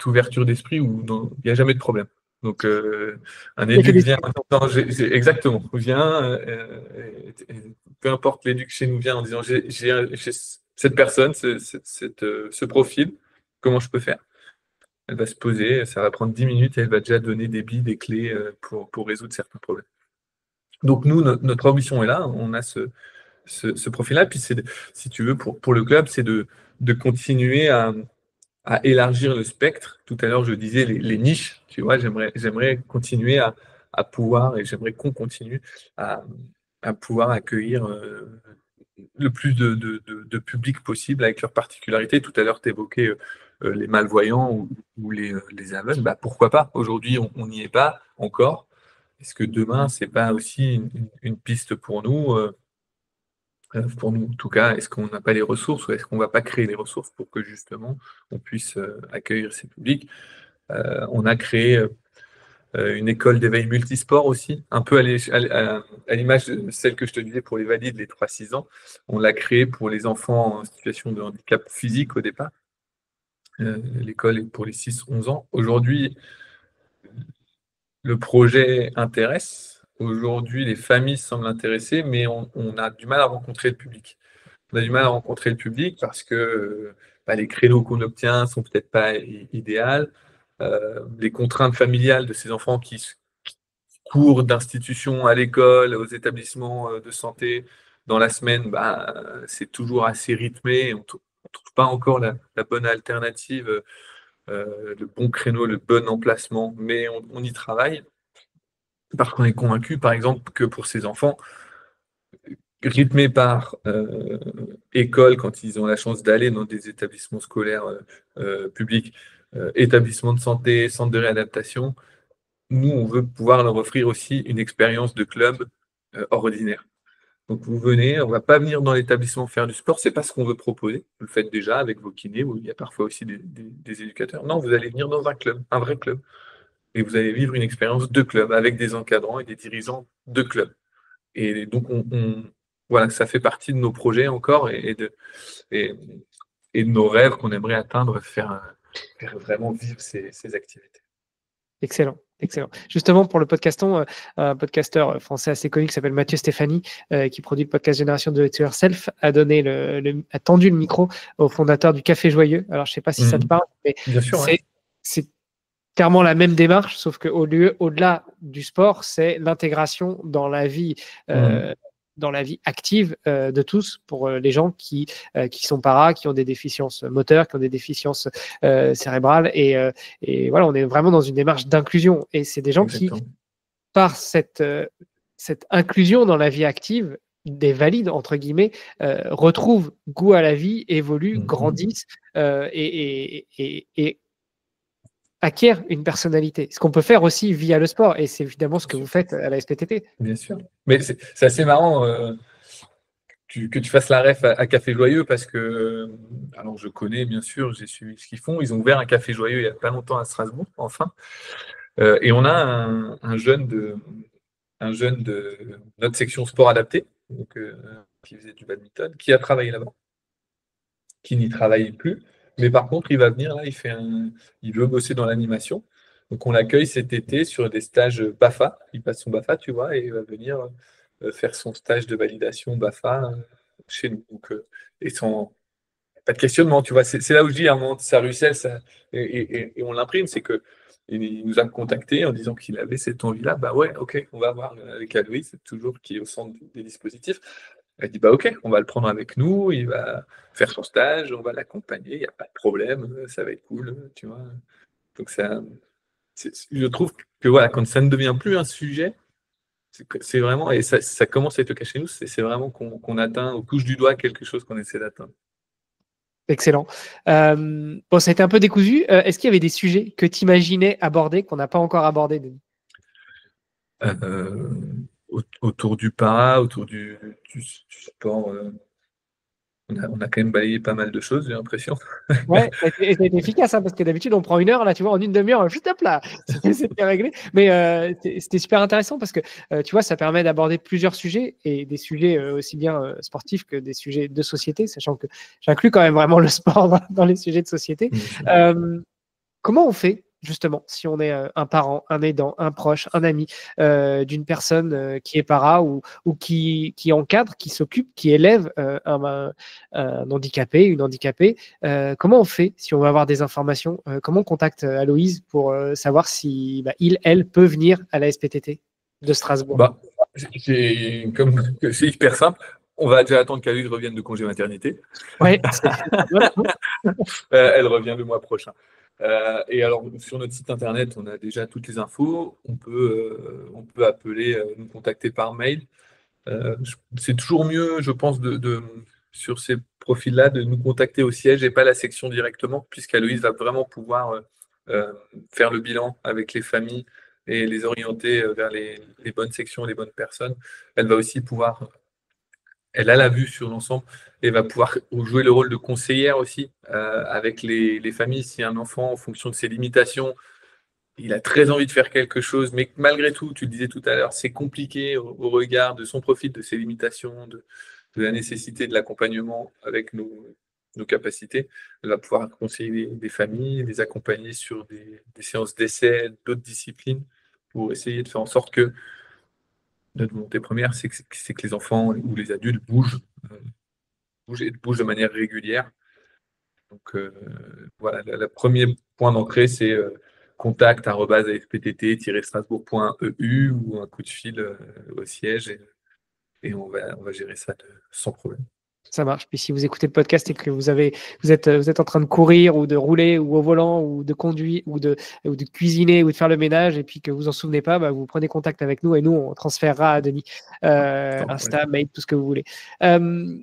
ouverture d'esprit où il n'y a jamais de problème. Donc, un éduc vient, exactement, vient, peu importe l'éduc chez nous vient en disant j'ai cette personne, ce profil, comment je peux faire? Elle va se poser, ça va prendre 10 minutes et elle va déjà donner des billes, des clés pour résoudre certains problèmes. Donc, nous, notre ambition est là, on a ce profil-là. Puis, si tu veux, pour le club, c'est de continuer à élargir le spectre. Tout à l'heure, je disais les niches, tu vois, j'aimerais continuer à pouvoir, et j'aimerais qu'on continue à pouvoir accueillir le plus de public possible avec leurs particularités. Tout à l'heure, tu évoquais les malvoyants ou les aveugles. Bah, pourquoi pas? Aujourd'hui, on n'y est pas encore. Est-ce que demain, c'est pas aussi une piste pour nous? Pour nous, en tout cas, est-ce qu'on n'a pas les ressources ou est-ce qu'on ne va pas créer les ressources pour que justement on puisse accueillir ces publics? On a créé une école d'éveil multisport aussi, un peu à l'image de celle que je te disais pour les valides, les 3-6 ans. On l'a créée pour les enfants en situation de handicap physique au départ. L'école est pour les 6-11 ans. Aujourd'hui, le projet intéresse. Aujourd'hui, les familles semblent intéressées, mais on a du mal à rencontrer le public. On a du mal à rencontrer le public parce que les créneaux qu'on obtient sont peut-être pas idéales. Les contraintes familiales de ces enfants qui courent d'institution à l'école, aux établissements de santé dans la semaine, c'est toujours assez rythmé. On ne trouve pas encore la bonne alternative, le bon créneau, le bon emplacement, mais on y travaille parce qu'on est convaincu, par exemple, que pour ces enfants, rythmés par école quand ils ont la chance d'aller dans des établissements scolaires publics, établissements de santé, centres de réadaptation, nous, on veut pouvoir leur offrir aussi une expérience de club ordinaire. Donc, vous venez, on ne va pas venir dans l'établissement faire du sport, c'est pas ce qu'on veut proposer. Vous le faites déjà avec vos kinés, où il y a parfois aussi des éducateurs. Non, vous allez venir dans un club, un vrai club. Et vous allez vivre une expérience de club avec des encadrants et des dirigeants de club. Et donc, voilà, ça fait partie de nos projets encore et de nos rêves qu'on aimerait atteindre, faire vraiment vivre ces activités. Excellent, excellent. Justement, pour le podcaston, un podcasteur français assez connu qui s'appelle Mathieu Stéphanie, qui produit le podcast Génération Do It Yourself, a tendu le micro au fondateur du Café Joyeux. Alors, je ne sais pas si ça te parle, mais Bien sûr, ouais. c'est clairement la même démarche, sauf qu'au-delà du sport, c'est l'intégration dans la vie. Dans la vie active de tous pour les gens qui sont paras, qui ont des déficiences moteurs, qui ont des déficiences cérébrales. Et voilà, on est vraiment dans une démarche d'inclusion. Et c'est des gens Exactement. qui, par cette inclusion dans la vie active, des valides, entre guillemets, retrouvent goût à la vie, évoluent, grandissent et acquièrent une personnalité. Ce qu'on peut faire aussi via le sport. Et c'est évidemment ce que vous faites à la SPTT. Bien sûr. Mais c'est assez marrant que tu fasses la ref à Café Joyeux parce que, alors je connais bien sûr, j'ai suivi ce qu'ils font. Ils ont ouvert un Café Joyeux il n'y a pas longtemps à Strasbourg, enfin. Et on a un jeune de notre section sport adapté, donc, qui faisait du badminton, qui a travaillé là-bas, qui n'y travaille plus. Mais par contre, il va venir là, il veut bosser dans l'animation. Donc on l'accueille cet été sur des stages BAFA. Il passe son BAFA, tu vois, et il va venir faire son stage de validation BAFA chez nous. Donc, et sans pas de questionnement, tu vois. C'est là où je dis, à un moment, ça ruisselle, et on l'imprime, c'est que il nous a contacté en disant qu'il avait cette envie-là. Bah ouais, ok, on va voir avec Aloïs, c'est toujours qui est au centre des dispositifs. Elle dit bah ok, on va le prendre avec nous, il va faire son stage, on va l'accompagner, il n'y a pas de problème, ça va être cool, tu vois. Donc je trouve que voilà, quand ça ne devient plus un sujet, c'est vraiment, et ça commence à être le cas chez nous, c'est vraiment qu'on atteint, on touche du doigt quelque chose qu'on essaie d'atteindre. Excellent. Bon, ça a été un peu décousu. Est-ce qu'il y avait des sujets que tu imaginais aborder, qu'on n'a pas encore abordés, Denis ? Autour du para, autour du sport, on a quand même balayé pas mal de choses, j'ai l'impression. Ouais, ça a été efficace, hein, parce que d'habitude, on prend 1 heure, là, tu vois, en une demi-heure, juste hop là, c'était réglé. Mais c'était super intéressant parce que, tu vois, ça permet d'aborder plusieurs sujets et des sujets aussi bien sportifs que des sujets de société, sachant que j'inclus quand même vraiment le sport dans les sujets de société. Comment on fait, justement, si on est un parent, un aidant, un proche, un ami d'une personne qui est para ou qui encadre, qui s'occupe, qui élève un handicapé, une handicapée, comment on fait si on veut avoir des informations? Comment on contacte Aloïse pour savoir si elle peut venir à la SPTT de Strasbourg? Bah, c'est hyper simple. On va déjà attendre qu'Aloïse revienne de congé maternité. Ouais, elle revient le mois prochain. Et alors, sur notre site internet, on a déjà toutes les infos. On peut appeler, nous contacter par mail. C'est toujours mieux, je pense, sur ces profils-là, de nous contacter au siège et pas la section directement, puisqu'Aloïse va vraiment pouvoir faire le bilan avec les familles et les orienter vers les bonnes sections, les bonnes personnes. Elle va aussi pouvoir, elle a la vue sur l'ensemble et va pouvoir jouer le rôle de conseillère aussi avec les familles. Si un enfant, en fonction de ses limitations, il a très envie de faire quelque chose, mais malgré tout, tu le disais tout à l'heure, c'est compliqué au regard de son profil, de ses limitations, de la nécessité de l'accompagnement avec nos capacités. Elle va pouvoir conseiller des familles, les accompagner sur des séances d'essai, d'autres disciplines, pour essayer de faire en sorte que notre volonté première, c'est que les enfants ou les adultes bougent de manière régulière. Donc voilà, le premier point d'entrée, c'est contact@asptt-strasbourg.eu ou un coup de fil au siège et on va gérer ça sans problème. Ça marche. Puis si vous écoutez le podcast et que vous êtes en train de courir ou de rouler ou au volant ou de conduire ou de cuisiner ou de faire le ménage et puis que vous en souvenez pas, vous prenez contact avec nous et nous on transférera à Denis. Insta, mail, tout ce que vous voulez. Je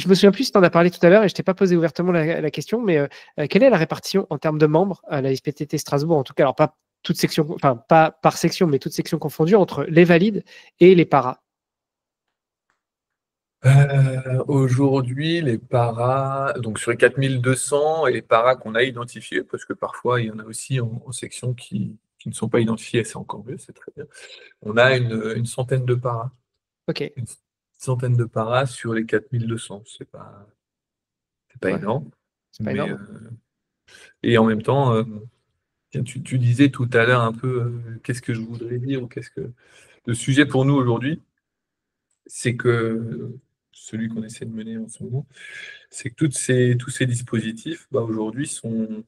me souviens plus si tu en as parlé tout à l'heure et je t'ai pas posé ouvertement la question, mais quelle est la répartition en termes de membres à la SPTT Strasbourg, en tout cas, alors pas toute section, enfin pas par section, mais toutes sections confondues entre les valides et les paras? Aujourd'hui, les paras, donc sur les 4200 et les paras qu'on a identifiés, parce que parfois il y en a aussi en section qui ne sont pas identifiés, c'est encore mieux, c'est très bien. On a une centaine de paras. Ok. Une centaine de paras sur les 4200. C'est pas Ouais. énorme. C'est pas Mais, énorme. et en même temps, Tu disais tout à l'heure un peu qu'est-ce que je voudrais dire ou qu'est-ce que. Le sujet pour nous aujourd'hui, c'est que celui qu'on essaie de mener en ce moment, c'est que tous ces dispositifs, aujourd'hui, sont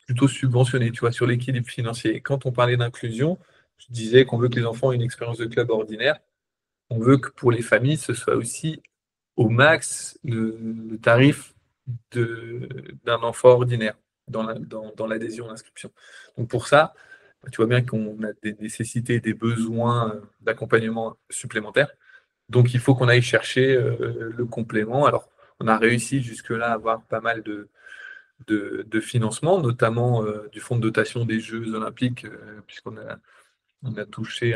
plutôt subventionnés, tu vois, sur l'équilibre financier. Et quand on parlait d'inclusion, je disais qu'on veut que les enfants aient une expérience de club ordinaire. On veut que pour les familles, ce soit aussi au max le tarif d'un enfant ordinaire dans l'adhésion à l'inscription. Donc pour ça, tu vois bien qu'on a des nécessités, des besoins d'accompagnement supplémentaires. Donc il faut qu'on aille chercher le complément. Alors on a réussi jusque-là à avoir pas mal de financement, notamment du fonds de dotation des Jeux Olympiques, puisqu'on a touché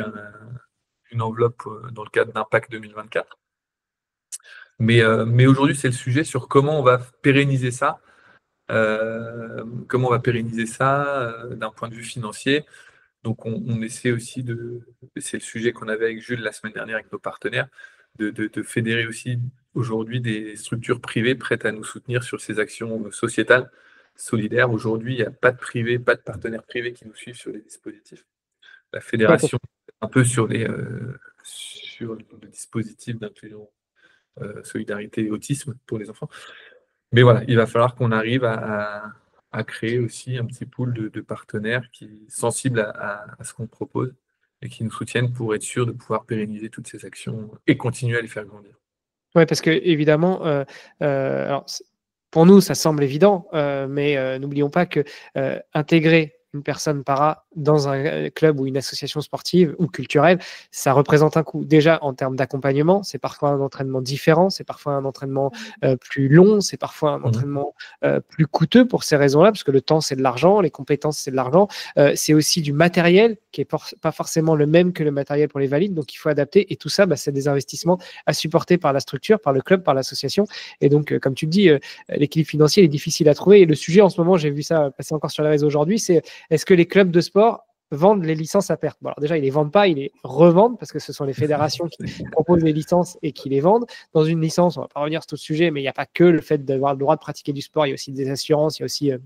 une enveloppe dans le cadre d'Impact 2024. Mais aujourd'hui, c'est le sujet sur comment on va pérenniser ça. Comment on va pérenniser ça d'un point de vue financier. Donc, on essaie aussi c'est le sujet qu'on avait avec Jules la semaine dernière avec nos partenaires, de fédérer aussi aujourd'hui des structures privées prêtes à nous soutenir sur ces actions sociétales, solidaires. Aujourd'hui, il n'y a pas de privé, pas de partenaires privés qui nous suivent sur les dispositifs. La fédération, un peu sur le dispositif d'inclusion, solidarité et autisme pour les enfants. Mais voilà, il va falloir qu'on arrive à créer aussi un petit pool de partenaires qui sensibles à ce qu'on propose et qui nous soutiennent pour être sûr de pouvoir pérenniser toutes ces actions et continuer à les faire grandir. Oui, parce que évidemment, alors, pour nous, ça semble évident, mais n'oublions pas que intégrer une personne para dans un club ou une association sportive ou culturelle, ça représente un coût. Déjà, en termes d'accompagnement, c'est parfois un entraînement différent, c'est parfois un entraînement plus long, c'est parfois un entraînement plus coûteux pour ces raisons-là, parce que le temps, c'est de l'argent, les compétences, c'est de l'argent. C'est aussi du matériel qui n'est pas forcément le même que le matériel pour les valides, donc il faut adapter. Et tout ça, c'est des investissements à supporter par la structure, par le club, par l'association. Et donc, comme tu le dis, l'équilibre financier est difficile à trouver. Et le sujet en ce moment, j'ai vu ça passer encore sur les réseaux aujourd'hui, c'est est-ce que les clubs de sport vendent les licences à perte? Bon, alors déjà, ils ne les vendent pas, ils les revendent parce que ce sont les fédérations qui proposent les licences et qui les vendent. Dans une licence, on ne va pas revenir sur tout ce sujet, mais il n'y a pas que le fait d'avoir le droit de pratiquer du sport, il y a aussi des assurances, il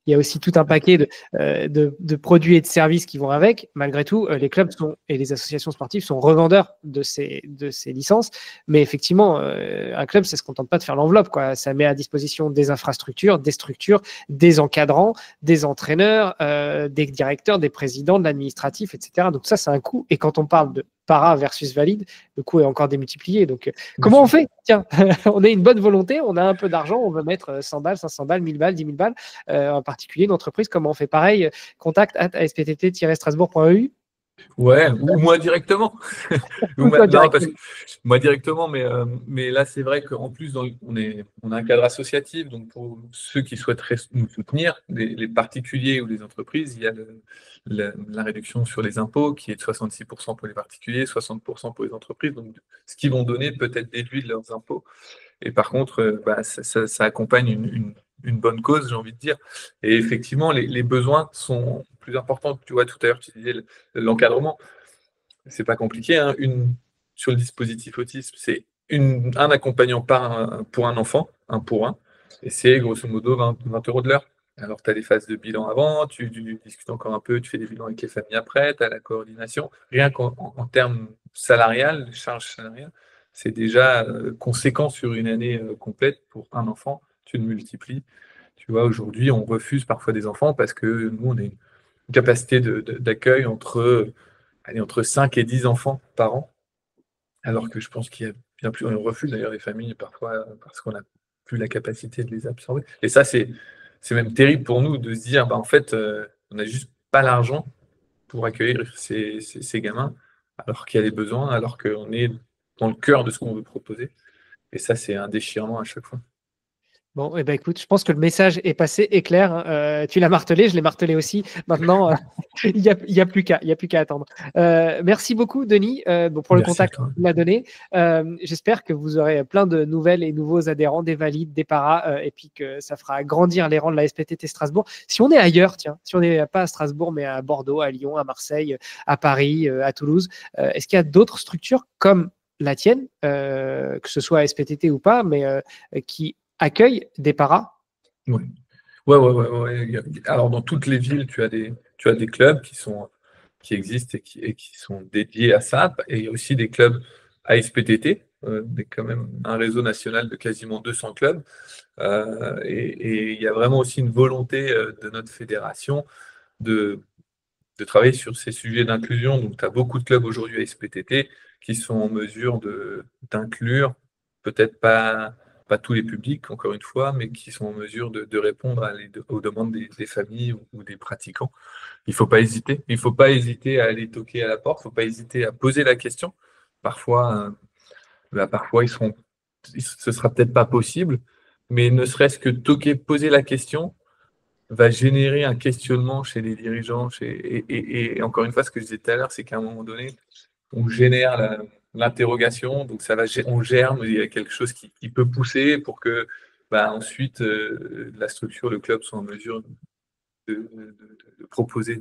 y a aussi tout un paquet de produits et de services qui vont avec. Malgré tout, les clubs et les associations sportives sont revendeurs de ces licences. Mais effectivement, un club, ça ne se contente pas de faire l'enveloppe, quoi. Ça met à disposition des infrastructures, des structures, des encadrants, des entraîneurs, des directeurs, des présidents, de l'administratif, etc. Donc ça, c'est un coût. Et quand on parle de para versus valide, le coût est encore démultiplié. Donc, comment on fait? Tiens, on a une bonne volonté, on a un peu d'argent, on veut mettre 100 balles, 500 balles, 1000 balles, 10 000 balles, en particulier une entreprise, comment on fait? Pareil, contact@asptt-strasbourg.eu. Ouais, ou moi directement. Moi directement, mais là, c'est vrai qu'en plus, on a un cadre associatif, donc pour ceux qui souhaiteraient nous soutenir, les particuliers ou les entreprises, il y a la réduction sur les impôts qui est de 66% pour les particuliers, 60% pour les entreprises, donc ce qu'ils vont donner peut être déduit de leurs impôts. Et par contre, ça accompagne une bonne cause, j'ai envie de dire. Et effectivement, les besoins sont plus importants. Tu vois, tout à l'heure, tu disais l'encadrement. C'est pas compliqué, hein. Sur le dispositif autisme, c'est un accompagnant pour un enfant, un pour un, et c'est grosso modo 20 € de l'heure. Alors, tu as des phases de bilan avant, tu discutes encore un peu, tu fais des bilans avec les familles après, tu as la coordination. Rien qu'en termes salariales, charges salariales, c'est déjà conséquent sur une année complète pour un enfant. Tu le multiplies. Tu vois, aujourd'hui, on refuse parfois des enfants parce que nous, on a une capacité d'accueil entre 5 et 10 enfants par an, alors que je pense qu'il y a bien plus. On refuse d'ailleurs les familles parfois parce qu'on n'a plus la capacité de les absorber. Et ça, c'est même terrible pour nous de se dire, en fait, on n'a juste pas l'argent pour accueillir ces gamins, alors qu'il y a des besoins, alors qu'on est dans le cœur de ce qu'on veut proposer. Et ça, c'est un déchirement à chaque fois. Bon, eh ben, écoute, je pense que le message est passé, est clair, hein. Tu l'as martelé, je l'ai martelé aussi. Maintenant, il n'y a plus qu'à attendre. Merci beaucoup, Denis, pour le contact que tu m'as donné. J'espère que vous aurez plein de nouvelles et nouveaux adhérents, des valides, des paras, et puis que ça fera grandir les rangs de la SPTT Strasbourg. Si on est ailleurs, tiens, si on n'est pas à Strasbourg, mais à Bordeaux, à Lyon, à Marseille, à Paris, à Toulouse, est-ce qu'il y a d'autres structures comme la tienne, que ce soit SPTT ou pas, mais qui accueille des paras? Oui. Ouais. Alors, dans toutes les villes, tu as des clubs qui existent et qui sont dédiés à ça. Et il y a aussi des clubs ASPTT, quand même un réseau national de quasiment 200 clubs. Et il y a vraiment aussi une volonté de notre fédération de, de travailler sur ces sujets d'inclusion. Donc, tu as beaucoup de clubs aujourd'hui à SPTT qui sont en mesure d'inclure, peut-être pas tous les publics, encore une fois, mais qui sont en mesure de répondre aux demandes des familles ou des pratiquants. Il ne faut pas hésiter. Il ne faut pas hésiter à aller toquer à la porte. Il ne faut pas hésiter à poser la question. Parfois, parfois ce ne sera peut-être pas possible, mais ne serait-ce que toquer, poser la question, va générer un questionnement chez les dirigeants. Et encore une fois, ce que je disais tout à l'heure, c'est qu'à un moment donné, on génère l'interrogation, donc on germe, il y a quelque chose qui peut pousser pour que ensuite la structure, le club soit en mesure de proposer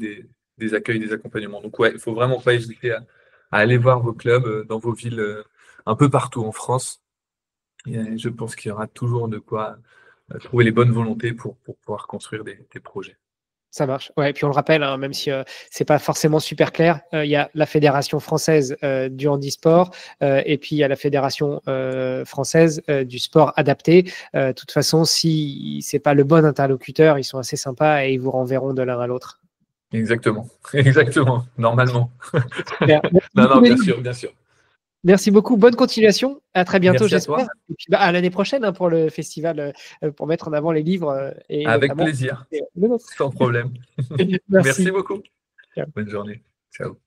des accueils, des accompagnements. Donc ouais, il ne faut vraiment pas hésiter à aller voir vos clubs dans vos villes un peu partout en France. Et je pense qu'il y aura toujours de quoi trouver les bonnes volontés pour pouvoir construire des projets. Ça marche. Ouais, et puis on le rappelle, hein, même si c'est pas forcément super clair, il y a la Fédération française du handisport et puis il y a la Fédération française du sport adapté. De toute façon, si c'est pas le bon interlocuteur, ils sont assez sympas et ils vous renverront de l'un à l'autre. Exactement, exactement, normalement. Super. Non, bien sûr, bien sûr. Merci beaucoup. Bonne continuation. À très bientôt, Merci à toi. j'espère. Et puis à l'année prochaine hein, pour le festival, pour mettre en avant les livres et Avec notamment plaisir, le nôtre. sans problème. Merci. Merci beaucoup. Ciao. Bonne journée. Ciao.